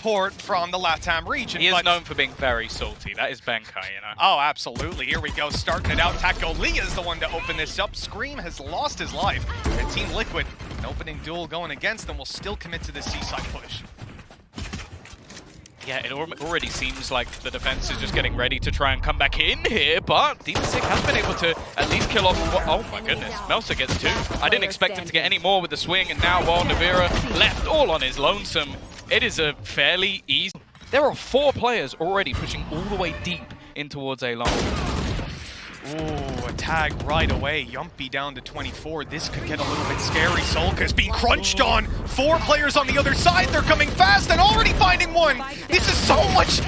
support from the LATAM region. He is known for being very salty. That is Benkai, you know. Oh, absolutely. Here we go, starting it out. Taco Lee is the one to open this up. Scream has lost his life. And Team Liquid, an opening duel going against them, will still commit to the seaside push. Yeah, it already seems like the defense is just getting ready to try and come back in here, but Demasic has been able to at least kill off. Oh my goodness, Melser gets 2. I didn't expect him to get any more with the swing, and now while Navira left all on his lonesome, it is a fairly easy. There are 4 players already pushing all the way deep in towards A long. Ooh, a tag right away. Yumpy down to 24. This could get a little bit scary. Solka's being crunched on. 4 players on the other side. They're coming fast and already finding one. This is so much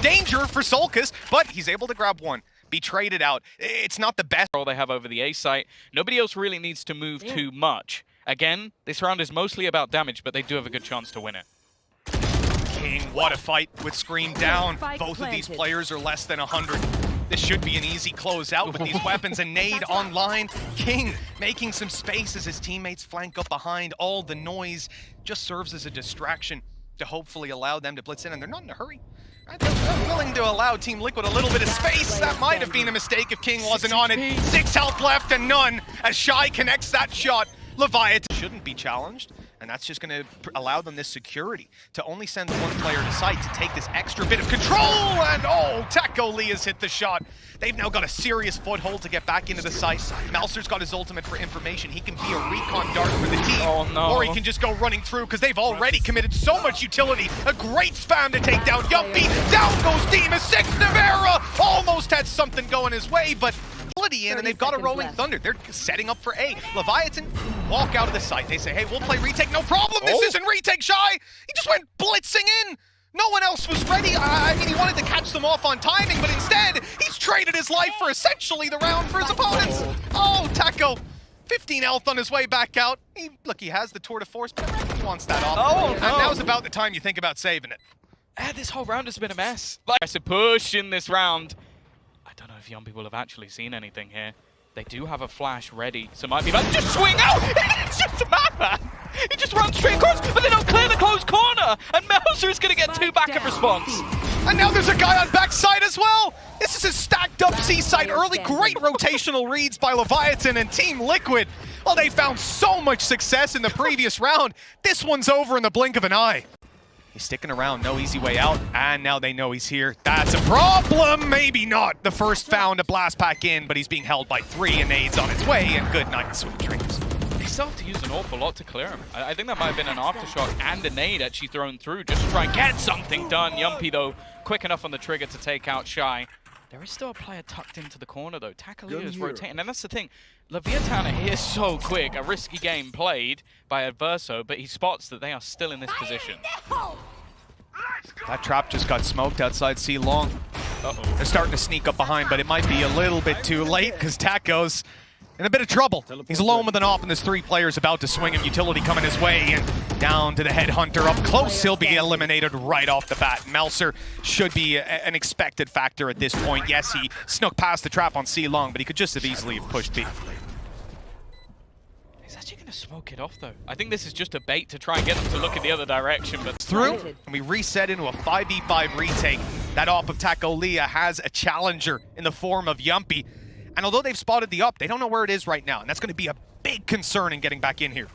danger for Solkas, but he's able to grab one. Be traded out. It's not the best. They have over the A site. Nobody else really needs to move too much. Again, this round is mostly about damage, but they do have a good chance to win it. King, what a fight with Scream down. Both of these players are less than 100. This should be an easy closeout with these weapons and nade online. King making some space as his teammates flank up behind. All the noise just serves as a distraction to hopefully allow them to blitz in, and they're not in a hurry. They're willing to allow Team Liquid a little bit of space. That might have been a mistake if King wasn't on it. 6 health left and none as Shy connects that shot. Leviatán shouldn't be challenged, and that's just going to allow them this security to only send one player to site to take this extra bit of control, and oh, Taco Lee has hit the shot. They've now got a serious foothold to get back into the site. Melser's got his ultimate for information. He can be a recon dart for the team, or he can just go running through because they've already committed so much utility. A great spam to take down Yumpy. Down goes Demasic. Navera almost had something going his way, but in, and they've got a rolling thunder. They're setting up for A. Leviatán walk out of the site. They say, hey, we'll play retake, no problem. This isn't retake, Shy. He just went blitzing in. No one else was ready. I mean, he wanted to catch them off on timing, but instead, he's traded his life for essentially the round for his opponents. Oh, Taco, 15 health on his way back out. Look, he has the tour de force, but he wants that off. Oh, and now's about the time you think about saving it. This whole round has been a mess. Like I said, push in this round. I don't know if Yumpy will have actually seen anything here. They do have a flash ready, so it might be about to just swing out! It's just a madman! He just runs straight across, but they don't clear the closed corner! And Melser is going to get 2 backup response. And now there's a guy on backside as well! This is a stacked up C-side early. Great rotational reads by Leviatán and Team Liquid. Well, they found so much success in the previous round. This one's over in the blink of an eye. He's sticking around, no easy way out, and now they know he's here. That's a problem! Maybe not. The first found a blast pack in, but he's being held by 3, and Nade's on its way, and good night, sweet dreams. They still have to use an awful lot to clear him. I think that might have been an aftershock and a nade actually thrown through just to try and get something done. Yumpy, though, quick enough on the trigger to take out Shy. There is still a player tucked into the corner, though. Takalea is rotating, and that's the thing. Leviatán is so quick. A risky game played by Adverso, but he spots that they are still in this position. That trap just got smoked outside C long. They're starting to sneak up behind, but it might be a little bit too late because Taco's in a bit of trouble. He's alone with an op, and there's 3 players about to swing him. Utility coming his way, and down to the headhunter. Up close, he'll be eliminated right off the bat. Melser should be an expected factor at this point. Yes, he snuck past the trap on C long, but he could just have easily pushed B. He's actually going to smoke it off, though. I think this is just a bait to try and get them to look in the other direction, but through, and we reset into a 5v5 retake. That op of Taco Lee has a challenger in the form of Yumpy. And although they've spotted the up, they don't know where it is right now, and that's going to be a big concern in getting back in here.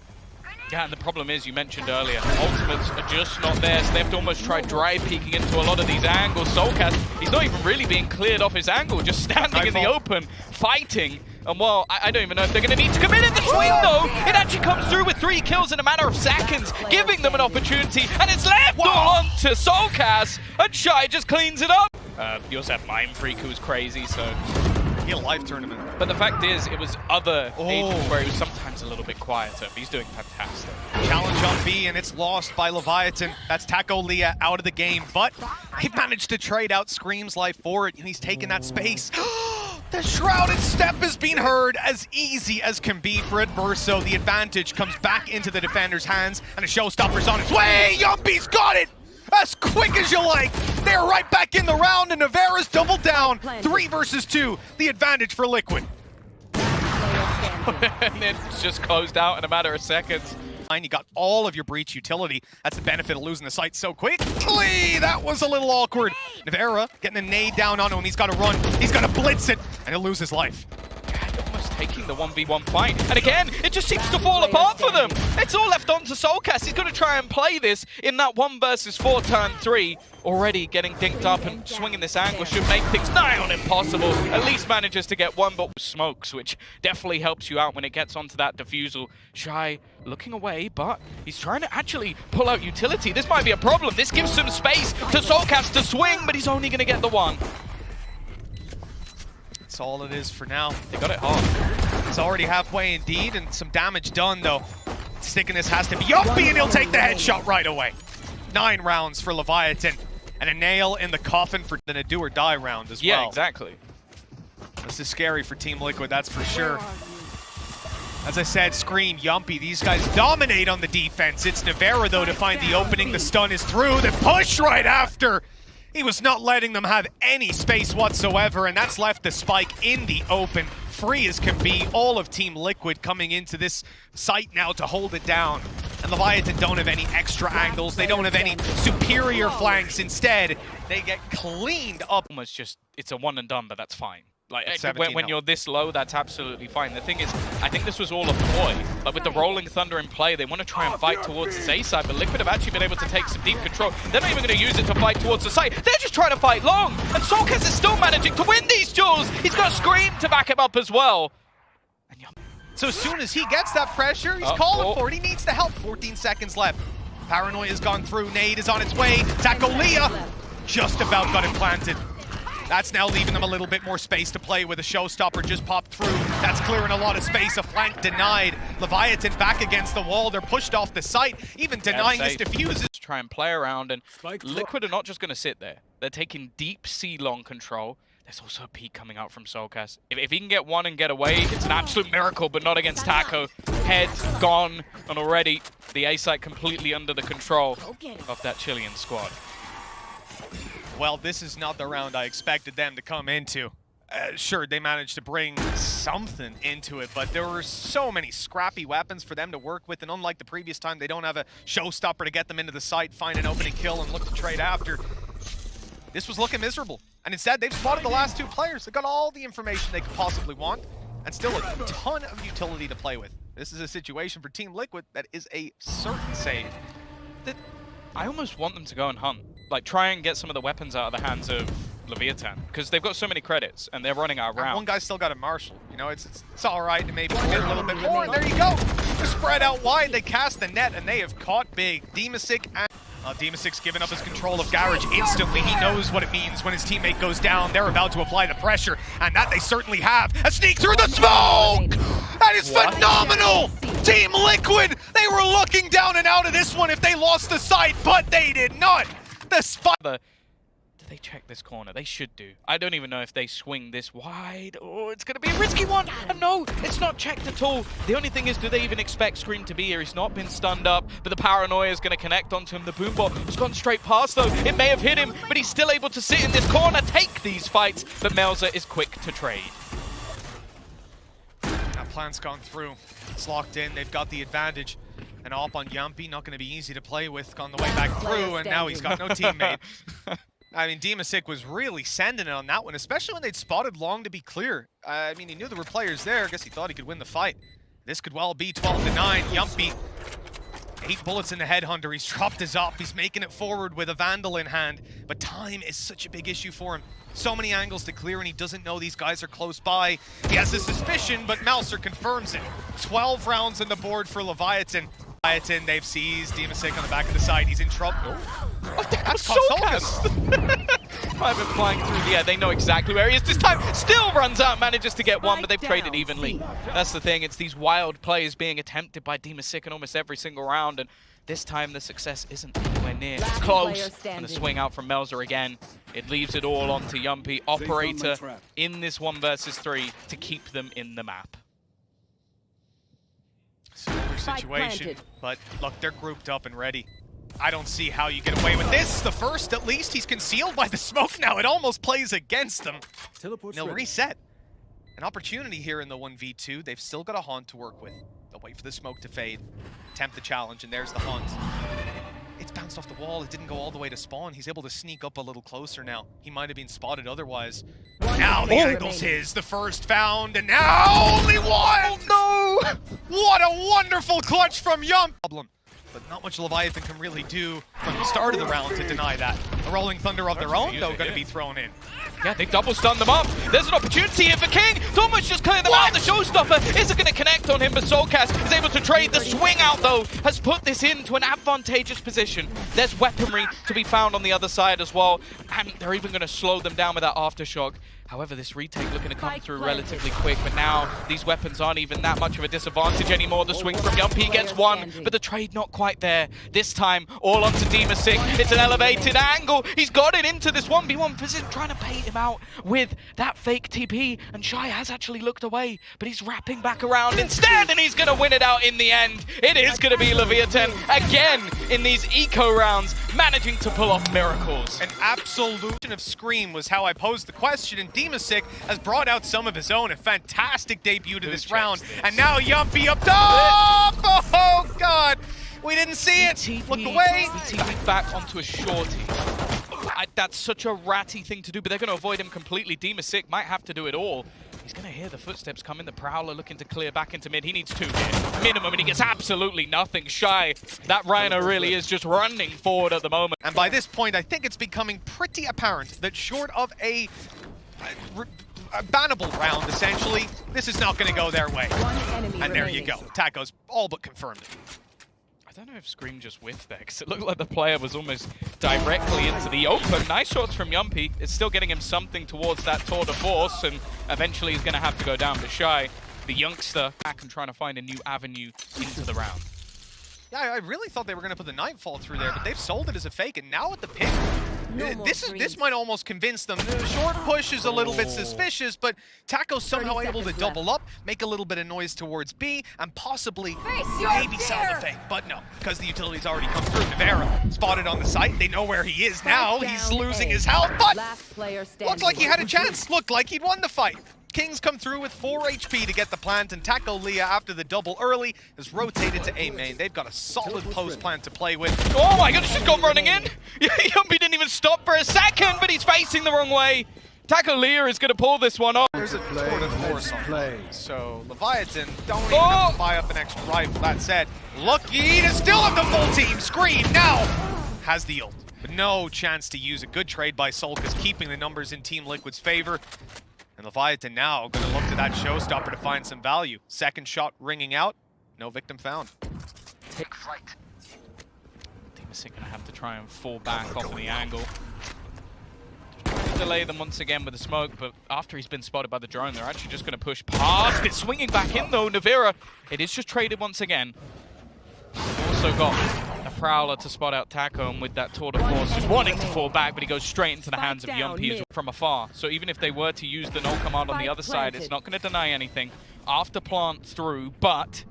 Yeah, and the problem is, you mentioned earlier, ultimates are just not there, so they have to almost try dry peeking into a lot of these angles. Soulcast, he's not even really being cleared off his angle, just standing in the open, fighting. And well, I don't even know if they're going to need to commit in the swing, though. It actually comes through with 3 kills in a matter of seconds, giving them an opportunity, and it's left all on to Soulcast, and Shy just cleans it up. You also have Mind Freak, who's crazy, so... A live tournament. But the fact is, it was other agents where he was sometimes a little bit quieter, but he's doing fantastic. Challenge on B, and it's lost by Leviatán. That's Taco Lee out of the game, but he managed to trade out Scream's life for it, and he's taken that space. The shrouded step has been heard as easy as can be for Adverso. The advantage comes back into the defender's hands, and a showstopper's on its way. Yumpy's got it! As quick as you like. They're right back in the round, and Navera's doubled down. 3 versus 2, the advantage for Liquid. And it's just closed out in a matter of seconds. You got all of your breach utility. That's the benefit of losing the site so quickly. That was a little awkward. Nevera getting a nade down on him. He's got to run. He's got to blitz it, and he'll lose his life. Almost taking the 1v1 fight. And again, it just seems to fall apart for them. It's all left on to Soulcast. He's going to try and play this in that 1 versus 4 turn 3. Already getting dinked up and swinging this angle should make things nigh on impossible. At least manages to get one, but smokes, which definitely helps you out when it gets onto that defusal. Shy looking away, but he's trying to actually pull out utility. This might be a problem. This gives some space to Soulcast to swing, but he's only going to get the 1. That's all it is for now. They got it hard. It's already halfway indeed, and some damage done though. Stickiness has to be yuppie, and he'll take the headshot right away. 9 rounds for Leviatán, and a nail in the coffin for the do or die round as well. Yeah, exactly. This is scary for Team Liquid, that's for sure. As I said, Scream, Yumpy, these guys dominate on the defense. It's Nevera though to find the opening. The stun is through, the push right after. He was not letting them have any space whatsoever, and that's left the spike in the open. Free as can be, all of Team Liquid coming into this site now to hold it down. And Leviatán don't have any extra angles, they don't have any superior flanks. Instead, they get cleaned up. Almost just, it's a one and done, but that's fine. Like, when you're this low, that's absolutely fine. The thing is, I think this was all a ploy. Like, with the Rolling Thunder in play, they want to try and fight towards this A side, but Liquid have actually been able to take some deep control. They're not even going to use it to fight towards the site. They're just trying to fight long, and Soulcast is still managing to win these duels. He's got Scream to back him up as well. And so as soon as he gets that pressure, he's calling for it. He needs the help. 14 seconds left. Paranoia's gone through. Nade is on its way. Tacolia just about got it planted. That's now leaving them a little bit more space to play with. A showstopper just popped through. That's clearing a lot of space. A flank denied. Leviatán back against the wall. They're pushed off the site. Even denying this defuses. Try and play around, and Liquid are not just going to sit there. They're taking deep C-long control. There's also a peek coming out from Soulcast. If he can get one and get away, it's an absolute miracle, but not against Taco. Head gone, and already the A site completely under the control of that Chilean squad. Well, this is not the round I expected them to come into. Sure, they managed to bring something into it, but there were so many scrappy weapons for them to work with, and unlike the previous time, they don't have a showstopper to get them into the site, find an opening kill, and look to trade after. This was looking miserable, and instead, they've spotted the last 2 players. They got all the information they could possibly want, and still a ton of utility to play with. This is a situation for Team Liquid that is a certain save. I almost want them to go and hunt. Like, try and get some of the weapons out of the hands of Leviatán, because they've got so many credits, and they're running out of rounds. One guy's still got a Marshall. You know, it's all right to maybe get a little bit more, and there you go. They're spread out wide, they cast the net, and they have caught big. Dimasic and... Dimasic's given up his control of Garage instantly. He knows what it means when his teammate goes down. They're about to apply the pressure, and that they certainly have. A sneak through the smoke! That is phenomenal! Team Liquid, they were looking down and out of this one if they lost the site, but they did not. The spot. Do they check this corner? They should do. I don't even know if they swing this wide. Oh, it's going to be a risky one. And no, it's not checked at all. The only thing is, do they even expect Scream to be here? He's not been stunned up, but the Paranoia is going to connect onto him. The Boombot has gone straight past, though. It may have hit him, but he's still able to sit in this corner, take these fights. But Melzer is quick to trade. That plan's gone through. It's locked in. They've got the advantage. And up on Yumpy, not going to be easy to play with. Gone the way back through, and now he's got no teammate. I mean, Dimasic was really sending it on that one, especially when they'd spotted long to be clear. I mean, he knew there were players there. I guess he thought he could win the fight. This could well be 12-9. Yumpy, 8 bullets in the headhunter. He's dropped his op. He's making it forward with a Vandal in hand. But time is such a big issue for him. So many angles to clear, and he doesn't know these guys are close by. He has a suspicion, but Mouser confirms it. 12 rounds on the board for Leviatán. Leviatán, they've seized Dimasic on the back of the side. He's in trouble. Oh, that's Soulcast. I've been flying through. Yeah, they know exactly where he is. This time, still runs out, manages to get one, but they've traded evenly. That's the thing. It's these wild plays being attempted by Dimasic in almost every single round, and this time the success isn't anywhere near. It's close, and the swing out from Melzer again. It leaves it all onto Yumpy, Operator, in this 1 versus 3 to keep them in the map. Similar situation, but look, they're grouped up and ready. I don't see how you get away with this. The first, at least, he's concealed by the smoke now. It almost plays against them. They'll reset. An opportunity here in the 1v2. They've still got a haunt to work with. They'll wait for the smoke to fade, attempt the challenge, and there's the hunt. It's bounced off the wall. It didn't go all the way to spawn. He's able to sneak up a little closer now. He might have been spotted otherwise. Now the angle's his. The first found, and now only one! Oh, no! What a wonderful clutch from Yump! But not much Leviathan can really do from the start of the round to deny that. A Rolling Thunder of their own, though, going to be thrown in. Yeah, they double stun them up. There's an opportunity here for King to almost just clear them out. The showstopper isn't going to connect on him, but Soulcast is able to trade. The swing out, though, has put this into an advantageous position. There's weaponry to be found on the other side as well, and they're even going to slow them down with that aftershock. However, this retake looking to come through relatively quick, but now these weapons aren't even that much of a disadvantage anymore. The swing from Yumpy gets one, but the trade not quite there. This time, all onto Demasic. It's an elevated angle. He's got it into this 1v1 position, trying to bait him out with that fake TP, and Shy has actually looked away, but he's wrapping back around instead, and he's going to win it out in the end. It is going to be Leviatán again in these eco rounds, managing to pull off miracles. An absolution of Scream was how I posed the question, and Demasic has brought out some of his own. A fantastic debut to this round. And now Yumpy up top! Oh, God! We didn't see it! Look away! TP back onto a shorty. That's such a ratty thing to do, but they're going to avoid him completely. Demasic might have to do it all. He's going to hear the footsteps come in. The Prowler looking to clear back into mid. He needs 2 here, minimum, and he gets absolutely nothing. Shy, that Rhino really is just running forward at the moment. And by this point, I think it's becoming pretty apparent that short of a bannable round, essentially, this is not going to go their way. And there you go. Taco's all but confirmed it. I don't know if Scream just whiffed there, because it looked like the player was almost directly into the open. Nice shots from Yumpy. It's still getting him something towards that tour de force, and eventually he's going to have to go down to Shy, the youngster, back and trying to find a new avenue into the round. Yeah, I really thought they were going to put the Nightfall through there, but they've sold it as a fake, and now at the pick, this might almost convince them. The short push is a little bit suspicious, but Taco's somehow able to double up, make a little bit of noise towards B, and possibly maybe sell the fake. But no, because the utility's already come through. Navera spotted on the site. They know where he is now. He's losing his health, but looked like he had a chance. Looked like he'd won the fight. Kings come through with 4 HP to get the plant, and Taco Leah, after the double early, has rotated to A main. They've got a solid post plant to play with. Oh my goodness, she's gone running in! Yumpy didn't even stop for a second, but he's facing the wrong way. Taco Leah is going to pull this one off. There's a tour de force on play. So Leviatán don't even have to buy up an extra rifle. That said, Lucky to still have the full team. Scream now has the ult, but no chance to use a good trade by Soulcast, keeping the numbers in Team Liquid's favor. And Leviatán now going to look to that showstopper to find some value. Second shot ringing out. No victim found. Take flight. Demasic going to have to try and fall back off the angle. Trying to delay them once again with the smoke, but after he's been spotted by the drone, they're actually just going to push past it. Swinging back in though, Navera. It is just traded once again. Also got a Prowler to spot out Taco, and with that tour de force just wanting to fall back, but he goes straight into the hands of Yumpy from afar. So even if they were to use the null command on the other side, it's not going to deny anything. After plant through, but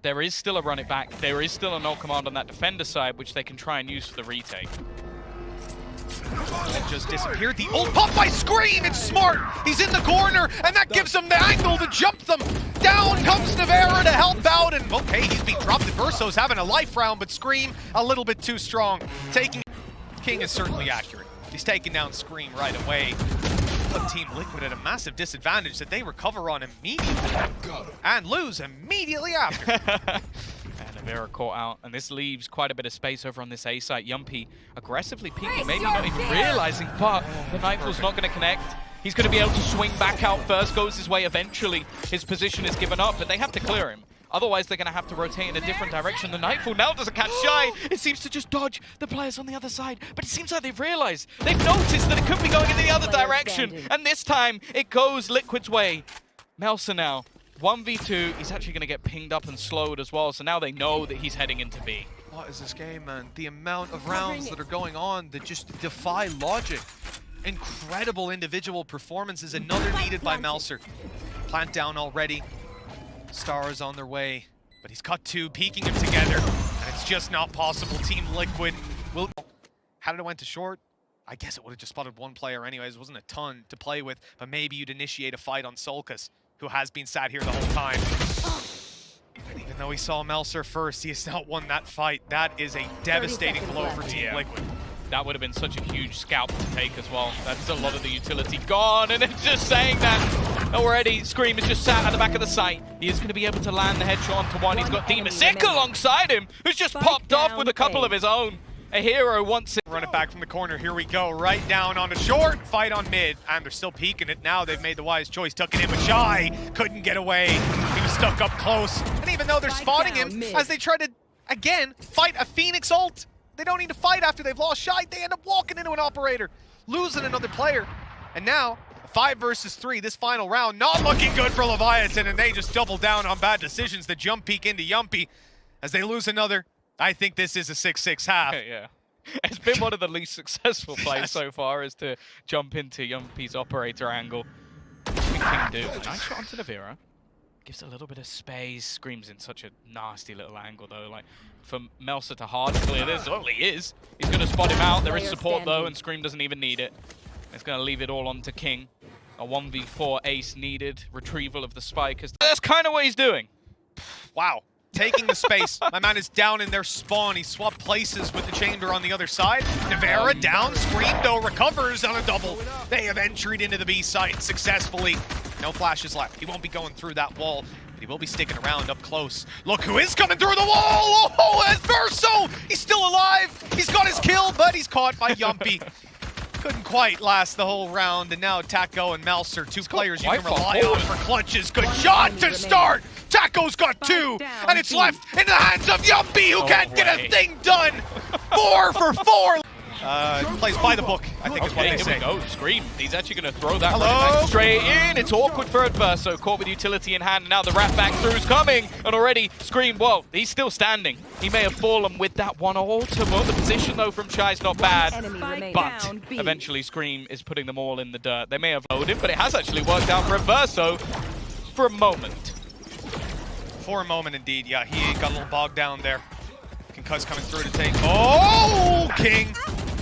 there is still a run it back. There is still a null command on that defender side, which they can try and use for the retake. It just disappeared. The ult pop by Scream. It's smart. He's in the corner, and that gives him the angle to jump them. Down comes Navera to help out, and okay, he's being dropped. Verso's having a life round, but Scream a little bit too strong. King is certainly accurate. He's taking down Scream right away. Put Team Liquid at a massive disadvantage that they recover on immediately and lose immediately after. And Navera caught out, and this leaves quite a bit of space over on this A site. Yumpy aggressively peeking, maybe not even realizing, but the Nightfall's not going to connect. He's going to be able to swing back out first, goes his way eventually. His position is given up, but they have to clear him. Otherwise, they're going to have to rotate in a different direction. The Nightfall now doesn't catch Shy. It seems to just dodge the players on the other side. But it seems like they've realized, they've noticed that it could be going in the other direction. And this time, it goes Liquid's way. Melsa now, 1v2. He's actually going to get pinged up and slowed as well. So now they know that he's heading into B. What is this game, man? The amount of rounds that are going on that just defy logic. Incredible individual performances. Another needed by Melser. Plant down already. Stars on their way, but he's cut 2, peeking them together, and it's just not possible. Team Liquid will... How did it went to short? I guess it would have just spotted one player anyways. It wasn't a ton to play with, but maybe you'd initiate a fight on Soulcast, who has been sat here the whole time. And even though he saw Melser first, he has not won that fight. That is a devastating blow for Team Liquid. That would have been such a huge scalp to take as well. That's a lot of the utility gone, and it's just saying that already. Scream is just sat at the back of the site. He is going to be able to land the headshot onto one. He's got Demasick alongside him, who's just popped off with a couple of his own. A hero wants it. Run it back from the corner. Here we go. Right down on the short. Fight on mid. And they're still peeking it now. They've made the wise choice. Tucking in with Shy. Couldn't get away. He was stuck up close. And even though they're spotting him as they try to, again, fight a Phoenix ult, they don't need to fight after they've lost Shy. They end up walking into an operator, losing another player. And now, 5 versus 3, this final round, not looking good for Leviatán. And they just double down on bad decisions. The jump peek into Yumpy as they lose another. I think this is a 6-6 half. Yeah. It's been one of the least successful plays so far, is to jump into Yumpy's operator angle. What can King do? Nice shot onto the Vera. Gives a little bit of space. Screams in such a nasty little angle though. Like for Melser to hard clear this. Oh, he is. He's going to spot him out. There is support though, and Scream doesn't even need it. It's going to leave it all on to King. A 1v4 ace needed. Retrieval of the spike. That's kind of what he's doing. Wow. Taking the space. My man is down in their spawn. He swapped places with the chamber on the other side. Nevera down. Scream, though, recovers on a double. They have entered into the B site successfully. No flashes left. He won't be going through that wall, but he will be sticking around up close. Look who is coming through the wall! Oh, it's Verso! He's still alive! He's got his kill, but he's caught by Yumpy. Couldn't quite last the whole round, and now Taco and Melser, two players you can rely on for clutches. Good shot to start! Taco's got 2, and it's left in the hands of Yumpy, who can't get a thing done! 4 for 4! Plays by the book, I think is what they say. Here we go, Scream. He's actually going to throw that back straight in. It's awkward for Adverso, caught with utility in hand, and now the rat back through is coming, and already Scream, well, he's still standing. He may have fallen with that one ultimate. The position, though, from Shy's not bad, but eventually Scream is putting them all in the dirt. They may have loaded him, but it has actually worked out for Adverso for a moment. For a moment, indeed, yeah. He got a little bogged down there. Concuss coming through to take. Oh, King!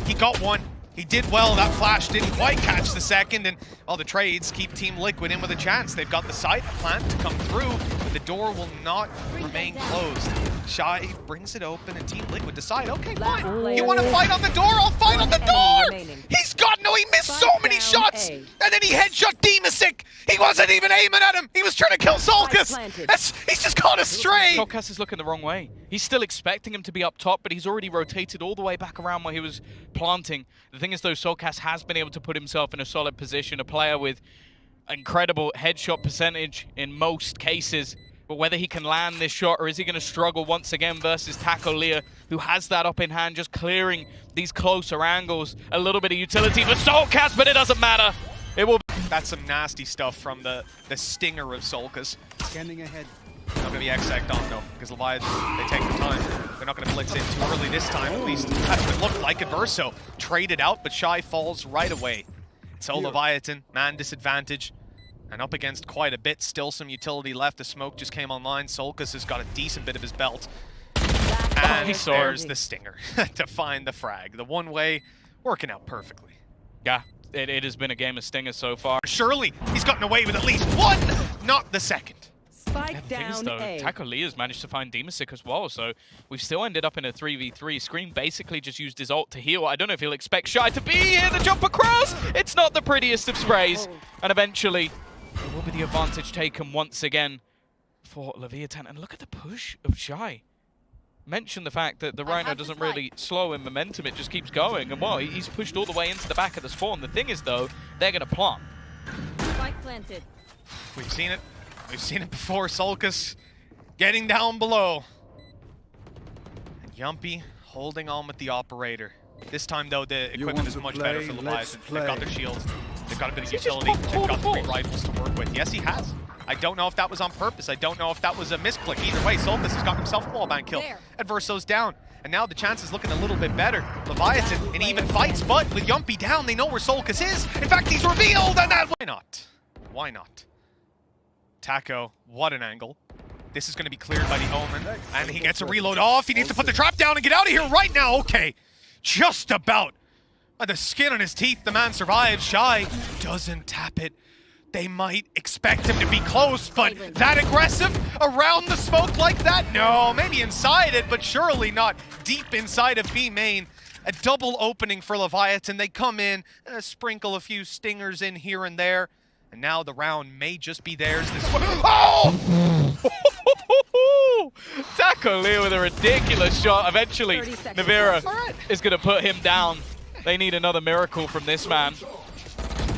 He got one. He did well. That flash didn't quite catch the second, and all the trades keep Team Liquid in with a chance. They've got the side plant to come through, but the door will not remain closed. Shy brings it open, and Team Liquid decide, okay, fine. You want to fight on the door? I'll fight on the door! He's got no, he missed so many shots! And then he headshot Demasick! He wasn't even aiming at him! He was trying to kill Solkas! He's just caught astray! Solkas is looking the wrong way. He's still expecting him to be up top, but he's already rotated all the way back around where he was planting. The thing is, though, Solkas has been able to put himself in a solid position, a player with incredible headshot percentage in most cases. But whether he can land this shot, or is he going to struggle once again versus Taco Lear, who has that up in hand, just clearing these closer angles. A little bit of utility for Solkas, but it doesn't matter. It will. That's some nasty stuff from the stinger of Solkas. Scanning ahead. Not going to be X-Act on, though, because Leviatán, they take their time. They're not going to blitz in too early this time, at least. That's what it looked like. Adverso traded out, but Shy falls right away. So Leviatán, man disadvantage. And up against quite a bit, still some utility left. The smoke just came online. Solkas has got a decent bit of his belt. And there's the stinger to find the frag. The one way, working out perfectly. Yeah, it has been a game of stingers so far. Surely, he's gotten away with at least one, not the second. Spike down A. Taco Lear's managed to find Demasick as well, so we've still ended up in a 3v3. Scream basically just used his ult to heal. I don't know if he'll expect Shy to be here. The jump across! It's not the prettiest of sprays. And eventually, there will be the advantage taken once again for Leviatán. And look at the push of Shy. Mention the fact that the Rhino doesn't really slow in momentum, it just keeps going. And well, he's pushed all the way into the back of the spawn. The thing is, though, they're going to plant. Spike planted. We've seen it. We've seen it before. Solkas getting down below. And Yumpy holding on with the operator. This time, though, the equipment is much better for Leviatán. They've got their shields. They've got a bit of utility. They've got 3 rifles to work with. Yes, he has. I don't know if that was on purpose. I don't know if that was a misclick. Either way, Solkas has got himself a wallbang kill. Adverso's down. And now the chance is looking a little bit better. Leviatán in even fights, but with Yumpy down, they know where Solkas is. In fact, he's revealed, and that... Why not? Why not? Taco, what an angle. This is going to be cleared by the Omen, and he gets a reload off. He needs to put the trap down and get out of here right now. Okay, just about. By the skin on his teeth, the man survives. Shy doesn't tap it. They might expect him to be close, but that aggressive around the smoke like that? No, maybe inside it, but surely not deep inside of B main. A double opening for Leviatán. They come in, sprinkle a few stingers in here and there, and now the round may just be theirs this one. Oh! Taco with a ridiculous shot. Eventually, Navira is going to put him down. They need another miracle from this man.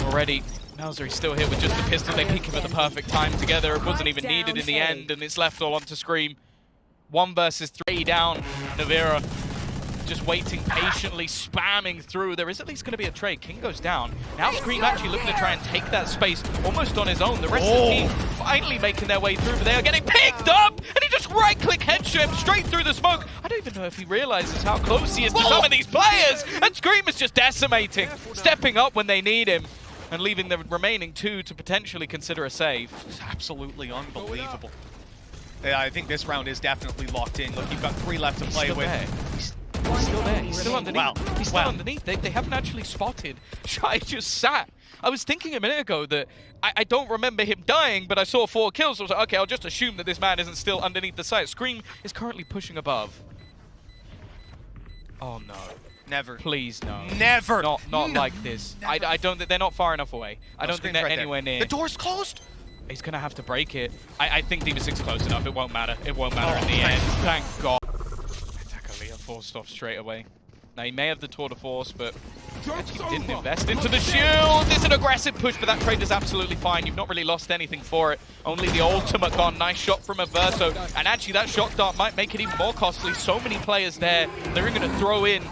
Already, Malzeri's still here with just the pistol. They pick him at the perfect time together. It wasn't even needed in the end, and it's left all onto Scream. 1 versus 3 down. Navira just waiting patiently, spamming through. There is at least going to be a trade. King goes down. Now Scream actually looking to try and take that space almost on his own. The rest of the team finally making their way through, but they are getting picked up, and he just right-click headshot him straight through the smoke. I don't even know if he realizes how close he is to some of these players, and Scream is just decimating, stepping up when they need him, and leaving the remaining 2 to potentially consider a save. It's absolutely unbelievable. Yeah, I think this round is definitely locked in. Look, you've got 3 left to play with. He's still there. He's still underneath. Wow. He's still underneath. They haven't actually spotted. Shy just sat. I was thinking a minute ago that I don't remember him dying, but I saw 4 kills. So I was like, okay, I'll just assume that this man isn't still underneath the site. Scream is currently pushing above. Oh no. Never. Please no. Never. Not like this. I don't think they're not far enough away. I don't think they're anywhere near. The door's closed. He's gonna have to break it. I think D6 is close enough. It won't matter. It won't matter in the end. Thank God. Forced off straight away. Now he may have the tour de force, but actually didn't invest into the shield. It's an aggressive push, but that trade is absolutely fine. You've not really lost anything for it. Only the ultimate gone. Nice shot from Averso. And actually that shot dart might make it even more costly. So many players there. They're going to throw in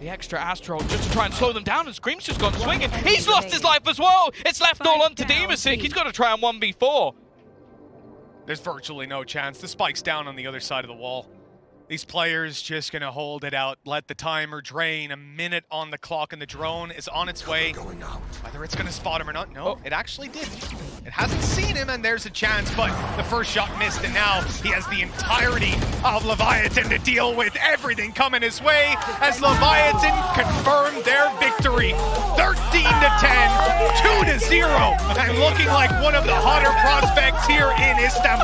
the extra Astro just to try and slow them down, and Scream's just gone swinging. He's lost his life as well. It's left all onto d8masick. He's got to try on 1v4. There's virtually no chance. The spike's down on the other side of the wall. These players just gonna hold it out, let the timer drain. A minute on the clock, and the drone is on its way. Whether it's gonna spot him or not, no, it actually did. It hasn't seen him, and there's a chance, but the first shot missed, and now he has the entirety of Leviatán to deal with. Everything coming his way as Leviatán confirmed their victory. 13-10, 2-0, and looking like one of the hotter prospects here in Istanbul.